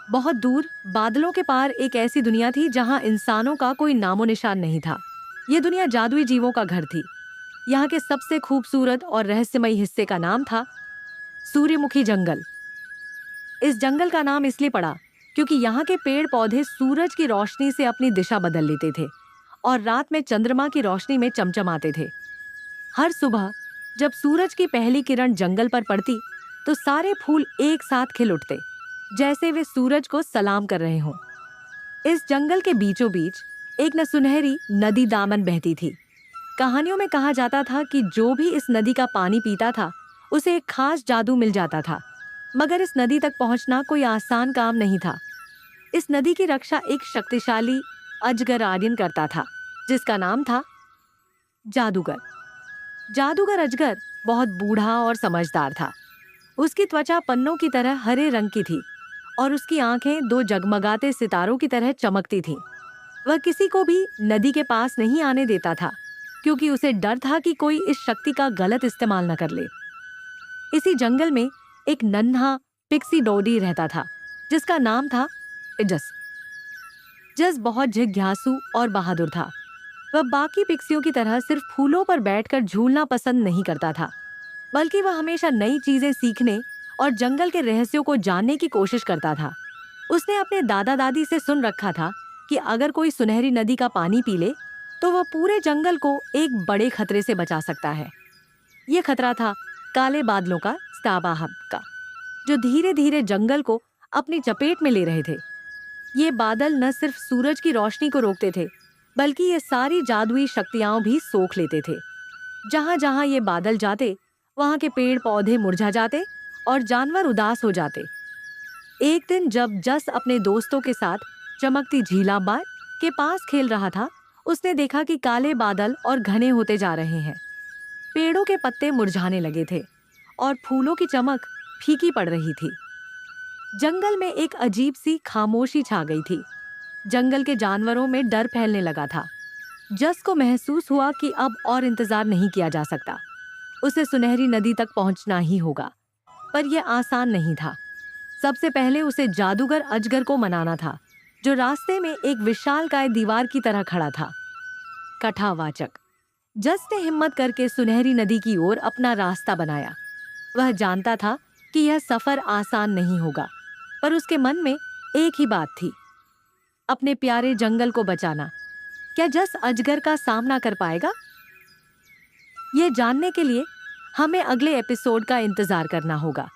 बहुत दूर बादलों के पार एक ऐसी दुनिया थी जहां इंसानों का कोई नामो निशान नहीं था। ये दुनिया जादुई जीवों का घर थी। यहाँ के सबसे खूबसूरत और रहस्यमयी हिस्से का नाम था सूर्यमुखी जंगल। इस जंगल का नाम इसलिए पड़ा क्योंकि यहाँ के पेड़ पौधे सूरज की रोशनी से अपनी दिशा बदल लेते थे और रात में चंद्रमा की रोशनी में चमचमाते थे। हर सुबह जब सूरज की पहली किरण जंगल पर पड़ती तो सारे फूल एक साथ खिल उठते, जैसे वे सूरज को सलाम कर रहे हों। इस जंगल के बीचों बीच एक न सुनहरी नदी दामन बहती थी। कहानियों में कहा जाता था कि जो भी इस नदी का पानी पीता था उसे एक खास जादू मिल जाता था। मगर इस नदी तक पहुंचना कोई आसान काम नहीं था। इस नदी की रक्षा एक शक्तिशाली अजगर आर्यन करता था, जिसका नाम था जादूगर। जादूगर अजगर बहुत बूढ़ा और समझदार था। उसकी त्वचा पन्नों की तरह हरे रंग की थी और उसकी आंखें दो जगमगाते सितारों की तरह चमकती थीं। वह किसी को भी नदी के पास नहीं आने देता था, क्योंकि उसे डर था कि कोई इस शक्ति का गलत इस्तेमाल न कर ले। इसी जंगल में एक नन्हा पिक्सी डोडी रहता था, जिसका नाम था जस। जस बहुत जिज्ञासु और बहादुर था। वह बाकी पिक्सियों की तरह सिर्फ फूलों पर बैठकर झूलना पसंद नहीं करता था, बल्कि वह हमेशा नई चीजें सीखने और जंगल के रहस्यों को जानने की कोशिश करता था। उसने अपने दादा दादी से सुन रखा था कि अगर कोई सुनहरी नदी का पानी पी ले तो वह पूरे जंगल को एक बड़े खतरे से बचा सकता है। ये खतरा था काले बादलों का स्ताबाहब का, जो धीरे धीरे जंगल को अपनी चपेट में ले रहे थे। ये बादल न सिर्फ सूरज की रोशनी को रोकते थे, बल्कि ये सारी जादुई शक्तियां भी सोख लेते थे। जहां जहां ये बादल जाते वहां के पेड़ पौधे मुरझा जाते और जानवर उदास हो जाते। एक दिन जब जस अपने दोस्तों के साथ चमकती झीलाबाद के पास खेल रहा था, उसने देखा कि काले बादल और घने होते जा रहे हैं। पेड़ों के पत्ते मुरझाने लगे थे और फूलों की चमक फीकी पड़ रही थी। जंगल में एक अजीब सी खामोशी छा गई थी। जंगल के जानवरों में डर फैलने लगा था। जस को महसूस हुआ कि अब और इंतजार नहीं किया जा सकता। उसे सुनहरी नदी तक पहुंचना ही होगा। पर यह आसान नहीं था। सबसे पहले उसे जादूगर अजगर को मनाना था, जो रास्ते में एक विशालकाय दीवार की तरह खड़ा था। कथावाचक। जस ने हिम्मत करके सुनहरी नदी की ओर अपना रास्ता बनाया। वह जानता था कि यह सफर आसान नहीं होगा, पर उसके मन में एक ही बात थी, अपने प्यारे जंगल को बचाना। क्या जस अजगर का सामना कर पाएगा? ये जानने के लिए हमें अगले एपिसोड का इंतजार करना होगा।